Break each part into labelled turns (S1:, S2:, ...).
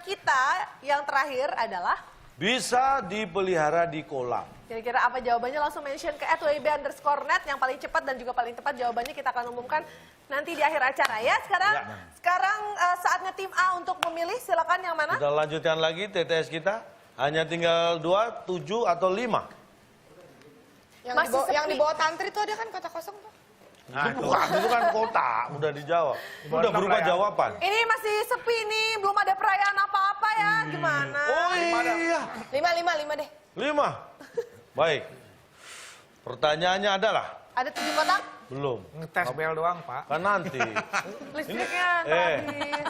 S1: kita yang terakhir adalah
S2: bisa dipelihara di kolam.
S1: kira-kira apa jawabannya, langsung mention ke @wib_net yang paling cepat dan juga paling tepat jawabannya kita akan umumkan nanti di akhir acara ya. Sekarang saatnya tim A untuk memilih, silakan yang mana?
S2: Kita lanjutkan lagi TTS kita. Hanya tinggal 2, 7 atau 5.
S3: Yang di bawah tantri itu ada kan kota kosong tuh.
S2: Nah, itu kan kota, udah dijawab. Udah berubah jawaban.
S1: Ini masih sepi nih, belum ada perayaan apa-apa ya, gimana?
S2: Oh iya.
S3: 5 deh.
S2: 5. Baik. Pertanyaannya adalah?
S1: Ada 7 kotak?
S2: Belum.
S4: Ngetes bel doang, Pak.
S2: Kan nanti.
S1: Listriknya habis.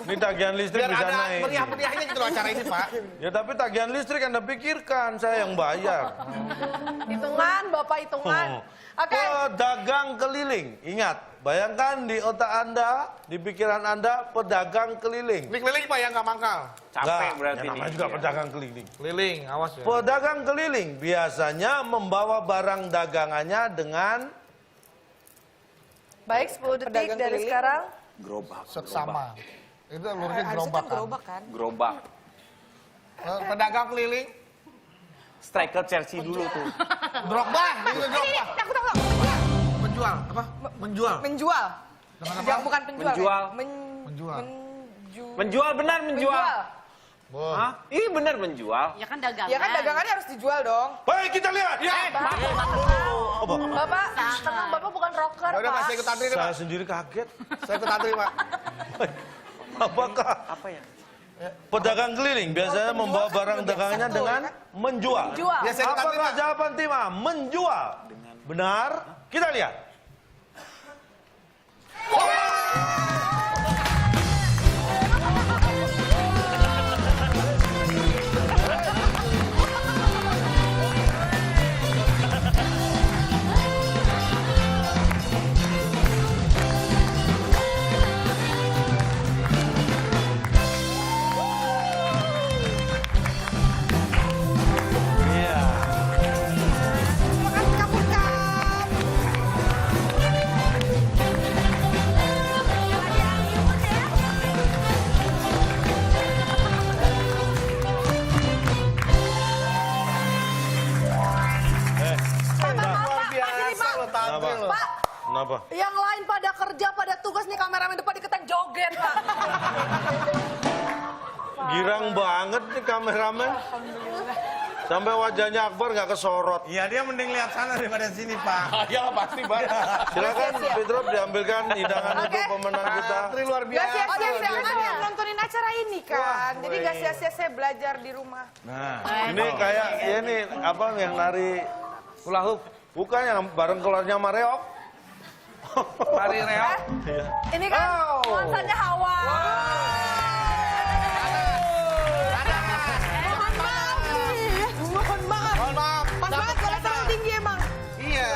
S2: Ini tagihan listrik
S4: Biar
S2: bisa
S4: ada
S2: naik.
S4: meriah-meriahnya gitu loh acara ini, Pak.
S2: Ya tapi tagihan listrik Anda pikirkan, saya yang bayar.
S1: Hitungan, Bapak hitungan. Oke.
S2: Pedagang keliling. Ingat, bayangkan di otak Anda, di pikiran Anda, pedagang keliling.
S4: Ini keliling, Pak, yang nggak mangkal.
S2: Capek berarti ya, namanya juga pedagang keliling.
S4: Keliling, awas ya.
S2: Pedagang keliling biasanya membawa barang dagangannya dengan...
S1: Baik, 10 detik
S3: Pedagang
S1: dari
S3: keliling.
S1: sekarang.
S5: Gerobak.
S4: Seksama. Itu lurusnya
S3: Harusnya
S4: gerobak
S3: kan
S4: kan.
S3: gerobak kan.
S5: Gerobak.
S4: Pedagang keliling.
S5: Striker Chelsea dulu tuh.
S4: Drogba. Itu Drogba.
S3: Aku tahu.
S4: Menjual. Apa? Menjual.
S3: Menjual.
S4: Dengan apa?
S3: Jangan bukan penjual.
S5: Menjual.
S4: Menjual.
S5: Menjual, benar menjual.
S4: Boh.
S5: Hah? Ih, benar menjual.
S6: Ya kan dagangan.
S3: Ya kan dagangannya harus dijual dong.
S2: Baik, kita lihat.
S1: Bapak, tenang, Bapak bukan rocker,
S4: Ya udah, Pak,
S1: Pak.
S4: saya ikut antri nih, Pak.
S2: Saya sendiri kaget.
S4: Saya ikut antri, Pak.
S2: Apakah
S5: Apa ya?
S2: pedagang keliling biasanya membawa barang dagangannya dengan menjual?
S1: Jual.
S4: Ya, saya ikut antri,
S2: Apakah
S4: Pak.
S2: jawaban tim A menjual? Benar? Kita lihat. Iya.
S3: Terima kasih Kapur Kap.
S4: Luar biasa lo antri lo.
S1: Pak,
S2: Kenapa?
S1: yang lain pada kerja, pada tugas nih, kameramen depan diketeng joget, Pak.
S2: Girang banget nih kameramen. Sampai wajahnya Akbar nggak kesorot.
S4: Iya, dia mending lihat sana daripada sini, Pak.
S5: Ya pasti banget.
S2: Silakan Petrov diambilkan hidangan untuk pemenang kita.
S4: Antri luar
S3: Gak
S4: biasa.
S3: sia-sia kan yang nontonin acara ini kan. Jadi gak sia-sia saya belajar di rumah.
S4: Nah,
S2: Ini kayak ya ini apa yang nari hula hoop. Bukan yang bareng keluarnya Mareok.
S4: Pari reok.
S1: Ini kan nuansanya Hawa.
S3: Mohon maaf.
S4: Mohon maaf.
S3: Pas banget kolesterol tinggi emang.
S4: Iya.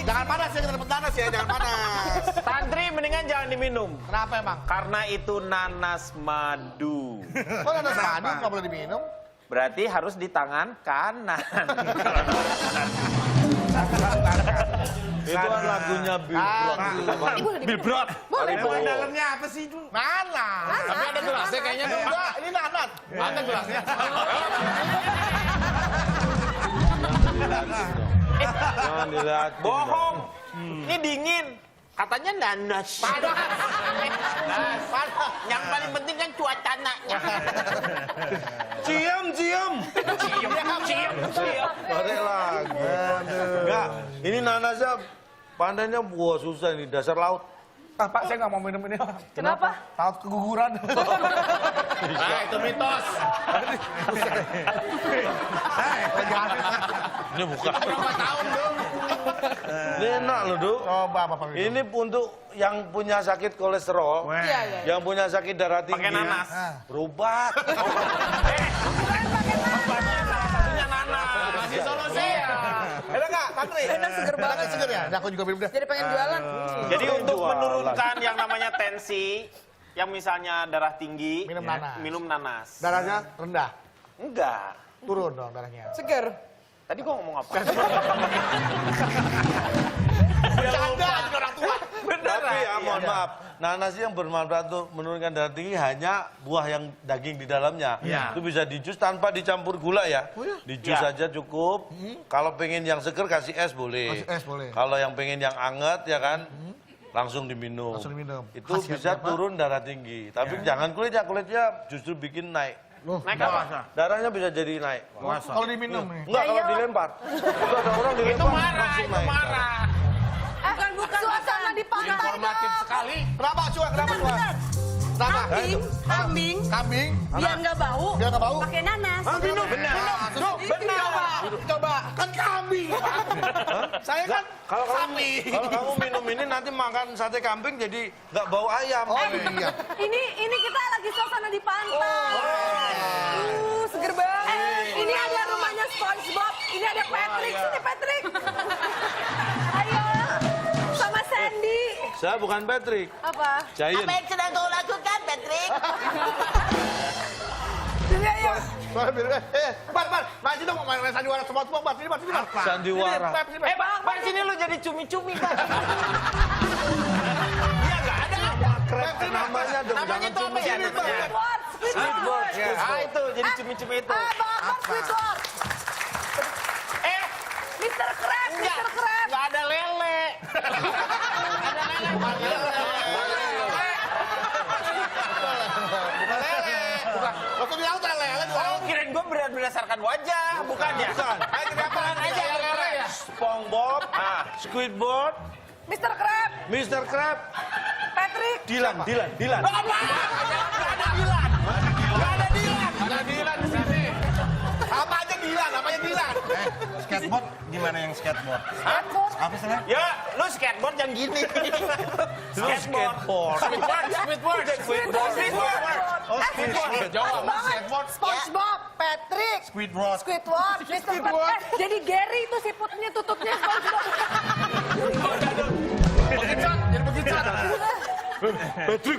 S4: Jangan panas ya, kita dapat panas ya, jangan panas.
S5: Tantri mendingan jangan diminum.
S4: Kenapa emang?
S5: Karena itu nanas madu.
S4: Kok ada madu nggak boleh diminum?
S5: Berarti harus di tangan kanan.
S2: Itu kan lagunya Bill Brod.
S4: Emang dalamnya apa sih itu? Nanas.
S5: Tapi ada gelasnya kayaknya.
S4: Enggak, ini nanas.
S5: Ada gelasnya.
S2: Jangan dilihat.
S5: Bohong. Ini dingin. Katanya nanas. Panas. Yang paling penting kan cuacanya.
S2: Cium. Balik lagi. Enggak, ini nanasnya pandainya buah susah ini, dasar laut.
S4: Ah, Pak, saya nggak mau minum ini.
S1: Kenapa?
S4: Takut keguguran.
S5: Nah, itu mitos.
S2: Ini bukan.
S5: Berapa tahun dong?
S2: Ini enak loh, Duk.
S4: Coba Bapak minum.
S2: Ini untuk yang punya sakit kolesterol,
S3: Iya, iya.
S2: yang punya sakit darah tinggi.
S5: Pakai nanas.
S2: Berobat.
S5: Satunya nanas. Masih solusi ya.
S4: Enak nggak, Tantri?
S3: Enak, seger banget.
S4: Enak, seger ya? Nah, aku juga minum deh.
S3: Jadi pengen jualan.
S5: Jadi untuk menurunkan yang namanya tensi, yang misalnya darah tinggi,
S4: Minum nanas.
S5: minum nanas.
S4: Darahnya rendah.
S5: Enggak.
S4: Turun dong darahnya.
S3: Seger.
S5: Tadi gua ngomong apa?
S4: Bercanda orang tua.
S5: Bener.
S2: Tapi ya mohon maaf, nanas yang bermanfaat untuk menurunkan darah tinggi hanya buah yang daging di dalamnya. Itu bisa di jus tanpa dicampur gula ya. Di jus saja cukup. Kalau pengen yang seger kasih es boleh.
S4: Kasih es boleh.
S2: Kalau yang pengen yang anget ya kan, langsung diminum. Itu bisa turun darah tinggi. Tapi jangan kulitnya justru bikin naik.
S5: Naik apa?
S2: Darahnya bisa jadi naik.
S4: Kalau diminum nih.
S2: Enggak, kalau dilempar. Itu ada orang dilempar
S5: Itu marah,
S2: langsung
S5: itu
S2: naik.
S5: marah.
S1: Bukan suasana di pantai dong.
S4: Sekali. Kenapa cuan? Kenapa cuan? Kenapa? Kambing.
S6: Biar nggak bau.
S4: Biar nggak bau.
S6: Pakai nanas.
S4: Minum. Benar. Coba. Kan kambing. Saya kan
S2: Kalau kamu minum ini nanti makan sate kambing jadi nggak bau ayam.
S4: iya.
S1: Ini kita lagi suasana di pantai. Seger banget. Ini ada rumahnya SpongeBob. Ini ada Patrick. Sini Patrick. Ayo. Sama Sandy.
S2: Saya bukan Patrick.
S1: Apa?
S2: Giant.
S6: Apa yang sedang kau lakukan, Patrick?
S1: Sini ayo.
S4: Bar, maju dong main sandiwara semua bar sini.
S2: Sandiwara.
S5: Bang, sini lu jadi cumi-cumi, Bang. Iya, nggak ada.
S2: Krep namanya dong.
S5: Namanya itu apa ya?
S1: Squidward.
S2: Squidward.
S5: Ah, itu, jadi cumi-cumi itu.
S1: Bang Squidward. Mr. Crab. Mr. Crab.
S5: Nggak ada lele.
S4: Waktu bilang tuh lele.
S5: Oh, kirain gue berdasarkan wajah, bukan ya?
S2: Bukan.
S5: Ayo kita apaan aja lele ya?
S2: SpongeBob, Squidward,
S1: Mr. Crab.
S2: Mr. Crab,
S1: Patrick.
S2: Dylan.
S5: Nggak ada Dilan. Nggak ada Dilan di sini.
S4: Apa aja Dilan, namanya Dilan.
S7: Skateboard gimana yang skateboard? Apa sih?
S5: Ya, lu skateboard yang gini.
S2: Skateboard.
S5: Squidward.
S2: Oh, Squidward.
S1: SpongeBob. Patrick.
S7: Squidward.
S1: Squidward. Mr. Crab. Jadi Gary itu siputnya tutupnya SpongeBob.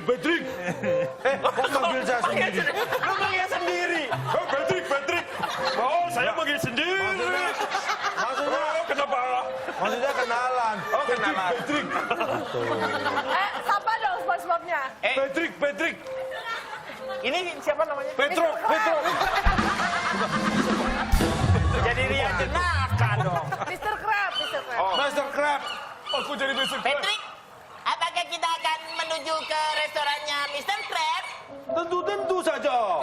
S2: Patrick. Kok manggil saya sendiri?
S5: Lu panggil sendiri.
S2: Patrick.
S5: Oh, saya panggil sendiri.
S2: Maksudnya
S5: Kenapa?
S2: Maksudnya kenalan.
S5: Oh, kenalan.
S1: Sapa dong SpongeBobnya.
S2: Patrick.
S5: Ini siapa namanya?
S2: Petro.
S5: Jadi Ria Jenaka dong.
S1: Mr. Crab.
S2: Master Crab.
S5: Aku jadi Mr.
S6: Patrick, apakah kita akan menuju ke restorannya Mr. Crab?
S2: Tentu saja.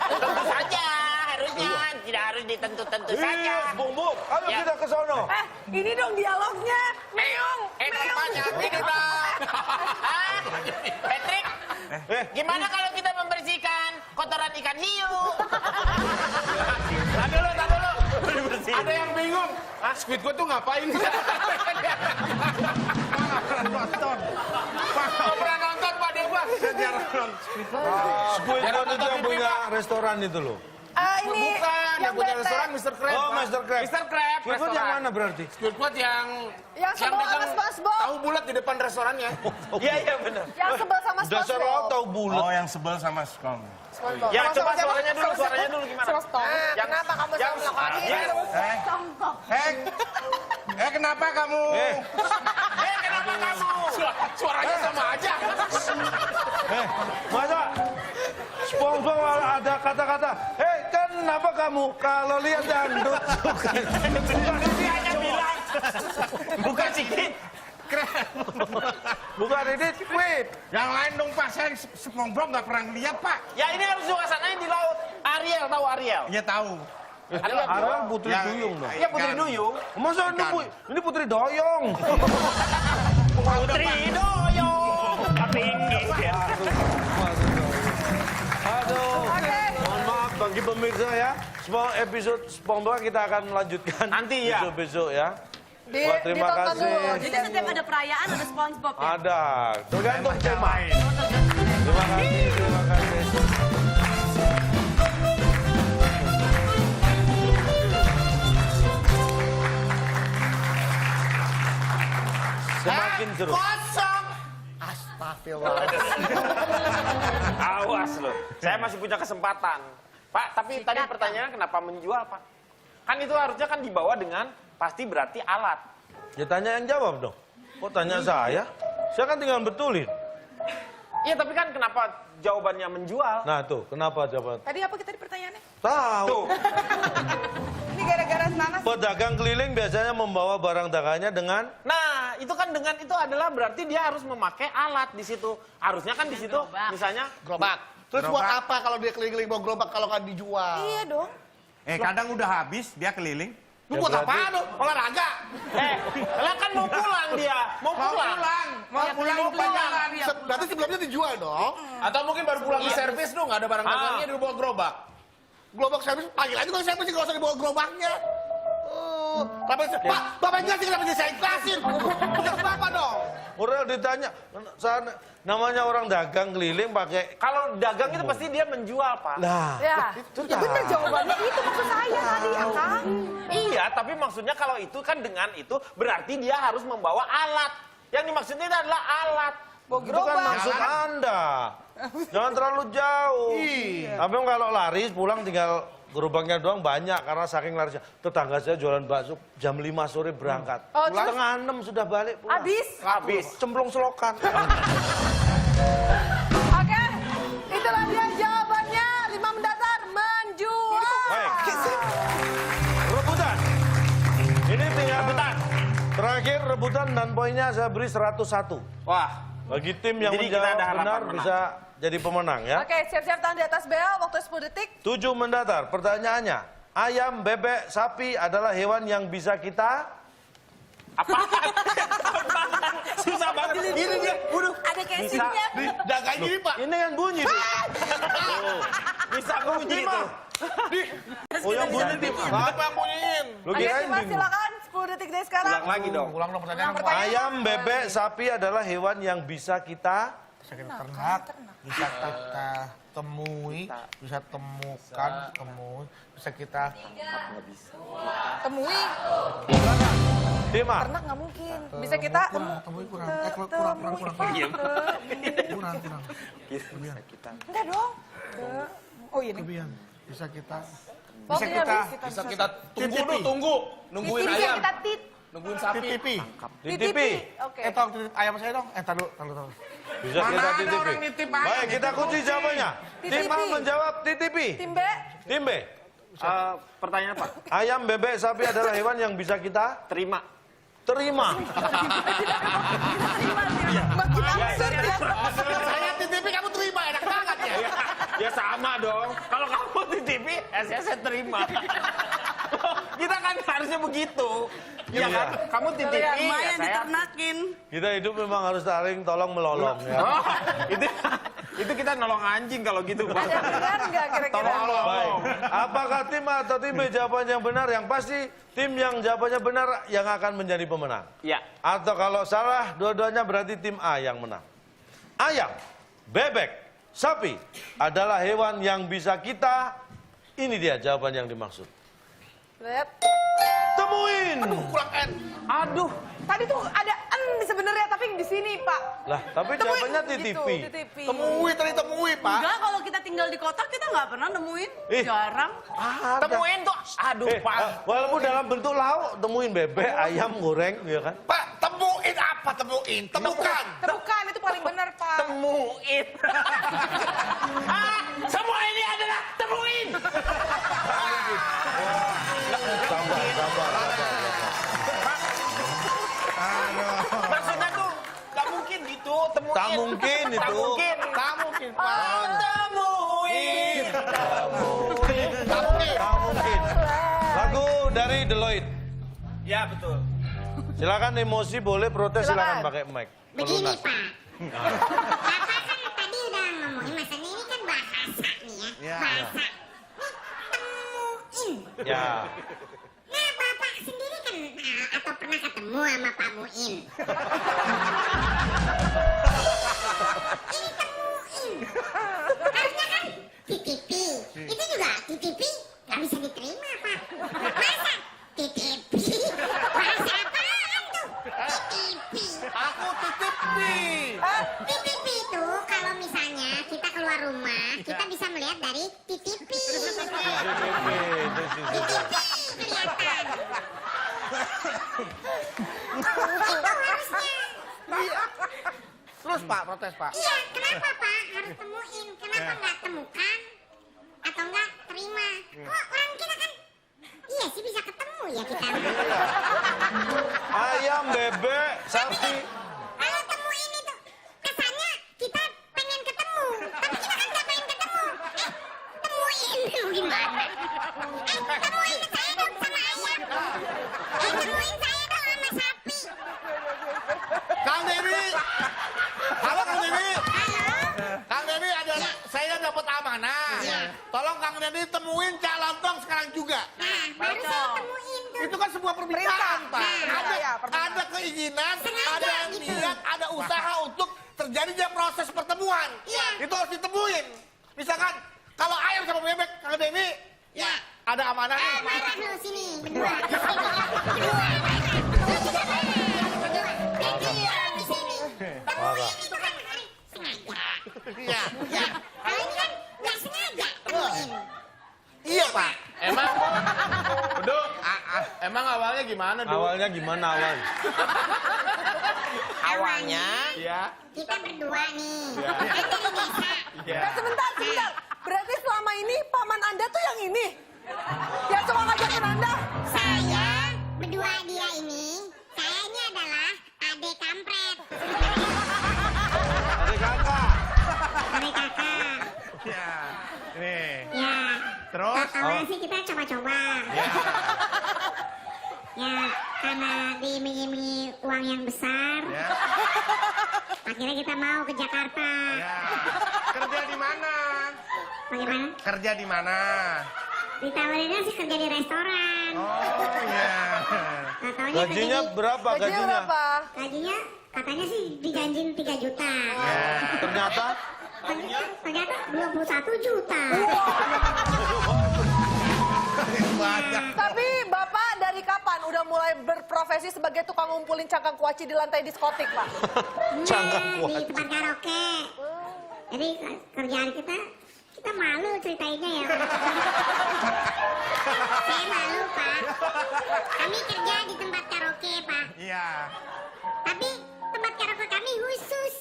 S6: Tentu saja, harusnya. Tidak harus ditentu-tentu saja.
S2: SpongeBob. Ayo
S6: Ya.
S2: kita ke sono.
S1: Ini dong dialognya. Meong.
S6: Tempatnya ini, Bang. Patrick, gimana kalau kita membersihkan kotoran ikan hiu?
S5: Tadi dulu.
S4: Ada yang bingung. Squidward tuh ngapain? Nggak pernah nonton Pak Dewa.
S2: Squidward itu yang punya restoran itu loh.
S1: Ini
S4: Bukan, yang punya restoran Mr. Crab.
S2: Oh, Master Crab.
S5: Mr. Crab.
S2: Squidward yang mana berarti?
S4: Squidward yang
S1: sebel sama SpongeBob.
S4: tahu bulat di depan restorannya.
S5: Iya benar.
S1: Yang sebel sama
S2: Dasar lo
S1: SpongeBob.
S2: tahu bulat.
S7: Oh, yang sebel sama Skong.
S5: Ya, coba suaranya dulu gimana?
S1: Kenapa kamu selalu melakukan ini?
S7: Kenapa kamu?
S5: Kenapa kamu?
S4: Suaranya sama aja.
S2: Masa SpongeBob ada kata-kata, kenapa kamu kalau lihat dangdut suka?
S5: Dia hanya bilang. Bukan sikit.
S2: Bukan ini Squid.
S7: Yang lain dong Pak, saya SpongeBob nggak pernah lihat Pak.
S5: Ya ini harus suasananya di laut. Ariel, tahu Ariel?
S7: Iya tahu.
S2: Ariel Putri Duyung dong.
S5: Iya Putri Duyung.
S2: Masa ini Putri Doyong?
S5: Putri Duyung. Tinggi ya.
S2: Aduh. Mohon maaf bagi pemirsa ya. Semua episode SpongeBob kita akan melanjutkan
S5: Nanti ya.
S2: besok ya. Wah, terima
S1: ditonton
S2: kasih.
S1: dulu.
S6: Jadi setiap ada perayaan ada SpongeBob ya?
S2: Ada. Tergantung tema. Terima kasih. Semakin seru.
S6: Kosong.
S5: Awas loh. Saya masih punya kesempatan. Pak, tapi tadi pertanyaannya kenapa menjual, Pak? Kan itu harusnya kan dibawa dengan pasti berarti alat.
S2: Ya tanya yang jawab dong. Kok tanya saya? Saya kan tinggal betulin.
S5: Iya, tapi kan kenapa jawabannya menjual?
S2: Nah tuh, kenapa jawaban?
S3: Tadi apa kita di pertanyaannya?
S2: Tahu.
S5: Tuh.
S3: Ini gara-gara nanas.
S2: Pedagang keliling biasanya membawa barang dagangannya dengan
S5: Nah, itu kan dengan itu adalah berarti dia harus memakai alat di situ. Harusnya kan di situ misalnya
S4: Gerobak. Terus buat apa kalau dia keliling-keliling bawa gerobak kalau nggak dijual?
S3: Iya dong.
S7: Kadang udah habis, dia keliling.
S4: Lu buat apa lu? Olahraga.
S5: lah kan mau pulang dia, mau pulang.
S4: Mau jalan. Berarti sebelumnya dijual dong.
S8: Atau mungkin baru pulang di servis lu, nggak ada barang dagangnya, dia bawa gerobak.
S4: Gerobak servis, panggil aja kalau servis nggak usah dibawa gerobaknya. Pak, Bapak jelasin kenapa saya ikhlasin? Bukan Bapak dong.
S2: orang ditanya, namanya orang dagang keliling pakai.
S5: Kalau dagang itu pasti dia menjual, Pak.
S2: Lah,
S3: Ya, ya bener jawabannya itu maksud saya tadi ya kan?
S5: Iya, tapi maksudnya kalau itu kan dengan itu berarti dia harus membawa alat. Yang dimaksudnya itu adalah alat.
S2: itu kan maksud Anda. Jangan terlalu jauh. Tapi kalau laris pulang tinggal gerobaknya doang banyak karena saking larisnya. Tetangga saya jualan bakso jam 5 sore berangkat. Setengah 6 sudah balik pulang.
S3: Habis.
S2: Cemplung selokan.
S3: Oke, itulah dia jawabannya. 5 mendatar menjual.
S2: Baik. Rebutan. Ini tinggal rebutan. Terakhir rebutan dan poinnya saya beri 101.
S5: Wah,
S2: Bagi tim yang
S5: Jadi kita
S2: menjawab
S5: ada harapan
S2: benar
S5: menang.
S2: bisa jadi pemenang ya.
S3: Oke, siap-siap tangan di atas bel. Waktu 10 detik.
S2: 7 mendatar. Pertanyaannya, ayam, bebek, sapi adalah hewan yang bisa kita
S5: apaan? Susah banget. Ini dia, waduh.
S1: Ada casingnya.
S4: Dagang gini Pak.
S2: ini kan bunyi tuh.
S5: Bisa bunyi itu.
S2: Oh yang bunyi tuh.
S4: Apa yang bunyiin?
S2: Lu
S3: Oke,
S2: kirain
S3: Mas
S2: bingung.
S3: silakan. 10 detik dari sekarang.
S5: Ulang lagi dong.
S4: Ulang dong pertanyaan.
S2: Ayam, bebek, sapi adalah hewan yang bisa kita
S4: Bisa kita ternak, bisa kita temui, bisa temukan, bisa kita
S3: Temui.
S2: tim A.
S3: Ternak nggak mungkin. Bisa kita
S4: temui kurang. Kurang.
S3: Enggak dong. Oh ini.
S4: Kemudian bisa kita
S3: Bisa
S8: Bisa kita tunggu. Nungguin
S3: Bisa
S8: ayam.
S3: kita tit.
S8: Nungguin sapi.
S4: titipi.
S2: Titipi.
S3: Oke.
S4: Tolong titip ayam saya dong. Taruh.
S2: Bisa kita titipi. Baik, kita kunci jawabannya. Tim A menjawab titipi.
S3: Tim B.
S2: Tim B.
S5: Pertanyaan apa?
S2: Ayam, bebek, sapi adalah hewan yang bisa kita
S5: Terima.
S2: terima.
S3: Makin absurd ya.
S4: Saya titipi kamu terima, enak banget ya.
S5: Ya sama dong. Kalau kamu di TV, saya terima. Kita kan harusnya begitu. Iya kan? Kamu di TV, ya
S1: Lumayan
S5: saya.
S1: diternakin.
S2: Kita hidup memang harus saling tolong melolong ya.
S5: Oh, itu kita nolong anjing kalau gitu, Bang.
S3: Ada benar nggak kira-kira?
S2: Baik. Apakah tim A atau tim B jawabannya benar? Yang pasti tim yang jawabannya benar yang akan menjadi pemenang.
S5: Ya.
S2: Atau kalau salah, dua-duanya berarti tim A yang menang. Ayam, bebek, sapi adalah hewan yang bisa kita. Ini dia jawaban yang dimaksud.
S3: Lihat.
S2: Temuin.
S4: Kurang N.
S5: Aduh.
S3: Tadi tuh ada sebenarnya tapi di sini, Pak.
S2: Lah, tapi jawabannya titipi.
S3: Titipi.
S4: Temui Pak.
S1: Enggak, kalau kita tinggal di kota kita nggak pernah nemuin.
S2: Ih.
S1: Jarang.
S2: Ada.
S5: Temuin tuh. Aduh, Pak.
S2: Walaupun dalam bentuk lauk, temuin bebek, ayam, goreng, ya kan?
S4: Pak, temuin apa temuin? Temukan.
S3: Temukan itu paling benar, Pak.
S5: Temuin. Semua ini adalah temuin.
S2: Sabar.
S5: Maksudnya tuh nggak mungkin gitu. Temuin.
S2: Tak mungkin itu.
S5: Tak mungkin.
S4: Tak mungkin Pak.
S5: Temuin.
S2: Tak mungkin. Lagu dari Deloitte.
S5: Ya betul.
S2: Silakan emosi boleh, protes silakan pakai mic.
S9: Begini
S2: Pelunas.
S9: Pak, Bapak kan tadi udah ngomongin masalah ini kan bahasa nih ya, bahasa. Temuin.
S2: Ya.
S9: Nah Bapak sendiri kan atau pernah ketemu sama Pak Muin? Ini temuin. Harusnya kan titipi. Itu juga titipi nggak bisa diterima Pak. Masa titipi? Bahasa apaan tuh? Titipi.
S4: Aku titipi.
S9: Titipi itu kalau misalnya kita keluar rumah, kita bisa melihat dari titipi. Titipi kelihatan. Itu harusnya.
S4: Terus Pak, protes Pak.
S9: Iya, kenapa Pak harus temuin? Kenapa nggak temukan? Atau nggak terima? Kok orang kita kan, iya sih bisa ketemu ya kita.
S2: Ayam, bebek, sapi.
S9: Kalau temuin itu, kesannya kita pengen ketemu. Tapi kita kan nggak pengen ketemu. Temuin dong gimana? Temuin saya dong sama ayam. Temuin saya dong sama sapi.
S4: Kang Dewi. Halo Kang Dewi.
S9: Halo?
S4: Kang Dewi adalah saya dapat amanah. Tolong Kang Dewi temuin Cak Lontong sekarang juga.
S9: Nah, baru saya temuin tuh.
S4: Itu kan sebuah permintaan, Pak.
S3: Iya,
S4: Ada keinginan,
S9: Sengaja
S4: ada
S9: gitu.
S4: niat, ada usaha untuk terjadinya proses pertemuan.
S9: Iya.
S4: Itu harus ditemuin. Misalkan kalau ayam sama bebek, Kang Dewi, ya ada amanah nih.
S9: Marah lu sini, berdua. Berdua. Lu juga marah. Berdua. Berdua di sini. Temuin itu kan sengaja.
S4: Iya, iya.
S9: Kalau ini kan nggak sengaja temuin.
S4: Iya, Pak.
S8: Emang awalnya gimana, Du?
S2: Awalnya gimana awal?
S6: Awalnya,
S8: Iya.
S9: Kita berdua nih. Kan dari desa.
S8: Iya.
S1: Sebentar. Berarti selama ini paman Anda tuh yang ini? Yang suka ngajakin Anda?
S9: Saya berdua dia ini, saya ini adalah adik kampret.
S2: Adik kakak.
S9: Adik kakak.
S7: Ya. Nih.
S9: Ya.
S7: Terus?
S9: Awalnya sih kita coba-coba. Ya, karena diiming-imingi uang yang besar.
S7: Ya.
S9: Akhirnya kita mau ke Jakarta.
S7: Ya. Kerja di mana?
S9: Bagaimana?
S7: Kerja di mana?
S9: Ditawarinnya sih kerja di restoran.
S7: Oh, iya.
S9: Nggak taunya
S2: Gajinya
S9: kerja
S2: berapa
S1: Gajinya
S2: gajinya?
S1: berapa?
S9: gajinya katanya sih dijanjin 3 juta.
S2: Ternyata
S9: Ternyata 21 juta.
S7: Banyak.
S1: Tapi Bapak dari kapan udah mulai berprofesi sebagai tukang ngumpulin cangkang kuaci di lantai diskotik, Pak?
S2: Cangkang
S9: Nah,
S2: kuaci.
S9: di tempat karaoke. Jadi kerjaan kita malu ceritainnya ya. Saya malu, Pak. Kami kerja di tempat karaoke, Pak.
S7: Iya.
S9: Tapi tempat karaoke kami khusus.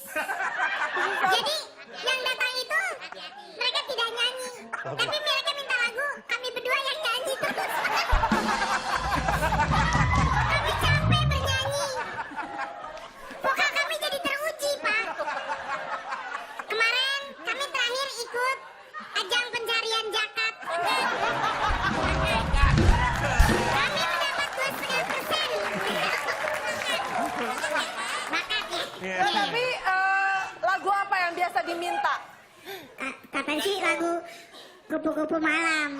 S9: Jadi yang datang itu mereka tidak nyanyi. Tapi mereka minta lagu, kami berdua yang nyanyi terus. Kami capek bernyanyi. Vokal kami jadi teruji, Pak. Kemarin kami terakhir ikut ajang pencarian jakat. Kami mendapat 2,5%. Bakat ya.
S1: Tapi lagu apa yang biasa diminta?
S9: Katanya sih lagu kupu-kupu malam.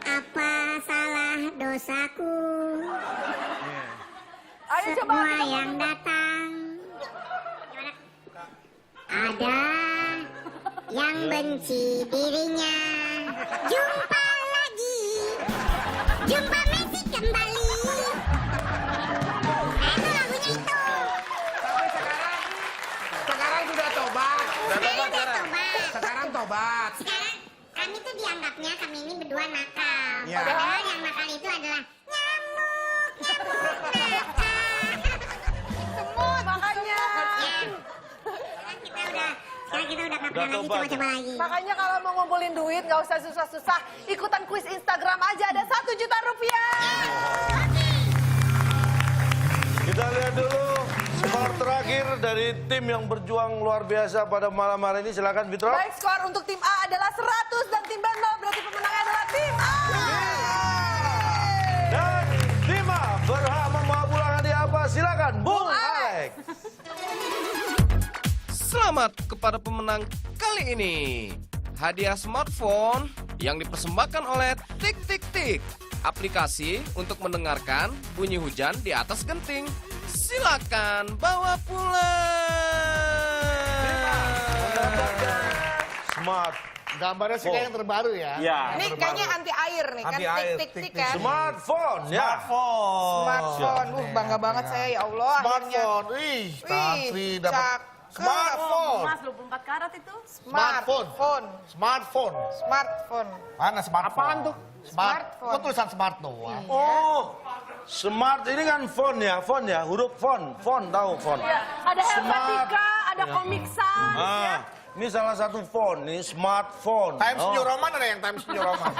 S9: Apa salah dosaku?
S1: Ayo coba
S9: Semua
S1: kita
S9: yang datang. Ada yang benci dirinya. Jumpa lagi. Jumpa Messi kembali. Nah, itu lagunya itu.
S4: Sekarang sudah tobat.
S9: Saya udah tobat.
S4: Sekarang tobat.
S9: Sekarang kami tuh dianggapnya kami ini berdua nakal.
S7: Ya.
S9: Padahal yang nakal itu adalah nyamuk nakal.
S1: semut makanya.
S9: Ya. Sekarang kita udah nggak pernah lagi
S2: tobat.
S9: coba-coba lagi.
S1: Makanya kalau mau ngumpulin duit nggak usah susah-susah, ikutan kuis Instagram aja ada 1 juta rupiah.
S2: kita lihat dulu skor terakhir dari tim yang berjuang luar biasa pada malam hari ini. Silakan Fitro.
S1: Baik, skor untuk tim A adalah 100 dan tim B 0, berarti pemenangnya adalah tim A.
S2: Dan tim A berhak membawa pulang hadiah apa? Silakan Bung Alex.
S10: Selamat kepada pemenang kali ini. Hadiah smartphone yang dipersembahkan oleh Tik Tik Tik. Aplikasi untuk mendengarkan bunyi hujan di atas genting. Silakan bawa pulang.
S2: Smart.
S4: Gambarnya sih kayak yang terbaru ya.
S5: Iya.
S3: Ini kayaknya anti air nih kan,
S7: Anti air,
S3: tik-tik-tik
S7: tik-tik.
S3: kan.
S2: Smartphone ya.
S3: Smartphone, bangga banget saya ya Allah.
S4: Smartphone. Wih, Tantri dapat smartphone.
S1: Mas 24 karat itu.
S4: Smartphone. Smartphone.
S3: Smartphone.
S7: Mana smartphone?
S4: Apaan tuh?
S3: Smartphone.
S4: Kok tulisan smart doang?
S2: Oh, Smart ini kan font ya, huruf font tahu font.
S1: Ya, ada Helvetica, ada Comic Sans ya.
S2: Ini salah satu font, ini smartphone.
S4: Times New Roman ada yang Times New Roman?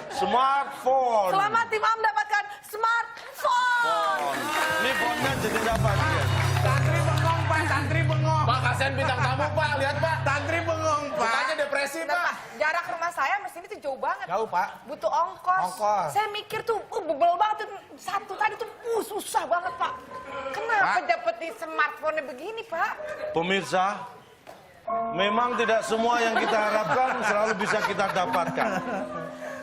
S2: Smartphone.
S1: Selamat tim A mendapatkan smartphone.
S2: Ini fontnya jenis apa sih?
S5: Santri bengong, Pak. Santri bengong.
S8: Pak, kasihan bintang tamu, Pak. Lihat, Pak.
S5: Santri bengong, Pak.
S8: Mukanya depresi,
S3: Nah,
S8: Pak.
S3: Pak, jarak rumah saya sama sini tuh jauh banget.
S4: Jauh, Pak.
S3: Butuh ongkos.
S4: Ongkos.
S3: Saya mikir tuh, bebel banget tuh. Satu tadi tuh, susah banget, Pak. Kenapa dapetin smartphone begini, Pak?
S2: Pemirsa, memang tidak semua yang kita harapkan selalu bisa kita dapatkan.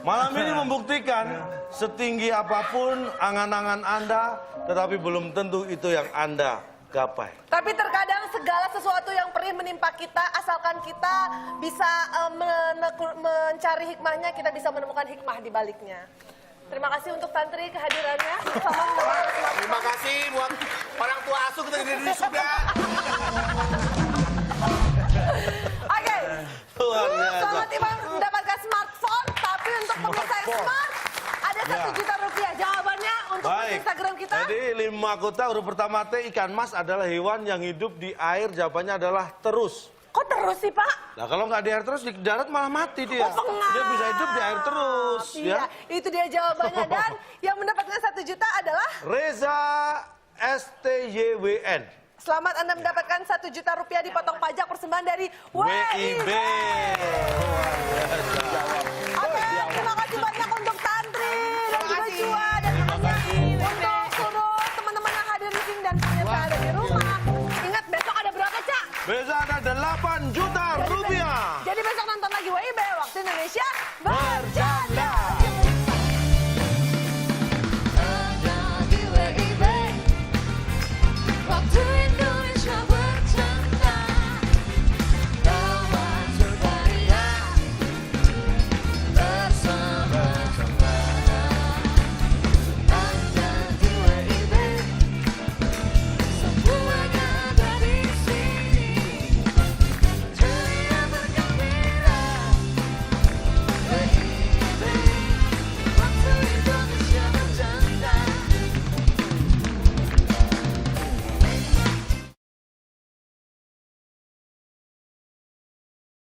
S2: Malam ini membuktikan setinggi apapun angan-angan Anda, tetapi belum tentu itu yang Anda gapai.
S1: Tapi terkadang segala sesuatu yang perih menimpa kita, asalkan kita bisa mencari hikmahnya, kita bisa menemukan hikmah di baliknya. Terima kasih untuk Tantri kehadirannya.
S4: Terima kasih buat orang tua asuh kita di sudah.
S1: Oke.
S2: Luar biasa.
S1: Selamat Imam mendapatkan smartphone, tapi untuk pemirsa yang smart ada 1 juta rupiah. Jawabannya untuk Instagram kita.
S2: Jadi 5 kota huruf pertama T, ikan mas adalah hewan yang hidup di air. Jawabannya adalah terus.
S1: Kok terus sih, Pak?
S2: Nah kalau nggak di air terus, di darat malah mati dia.
S1: Oh, pengap.
S2: Dia bisa hidup di air terus.
S1: Iya, itu dia jawabannya. Dan yang mendapatkan 1 juta adalah
S2: Reza STYWN.
S1: selamat Anda mendapatkan 1 juta rupiah dipotong pajak persembahan dari WIB. Oke, terima kasih banyak untuk Tantri dan juga Jua, dan terima kasih untuk seluruh teman-teman yang hadir di sini dan pemirsa ada di rumah. Ingat besok ada berapa, Cak?
S2: Besok ada 8 juta rupiah.
S1: Jadi besok nonton lagi WIB waktu Indonesia berjaya.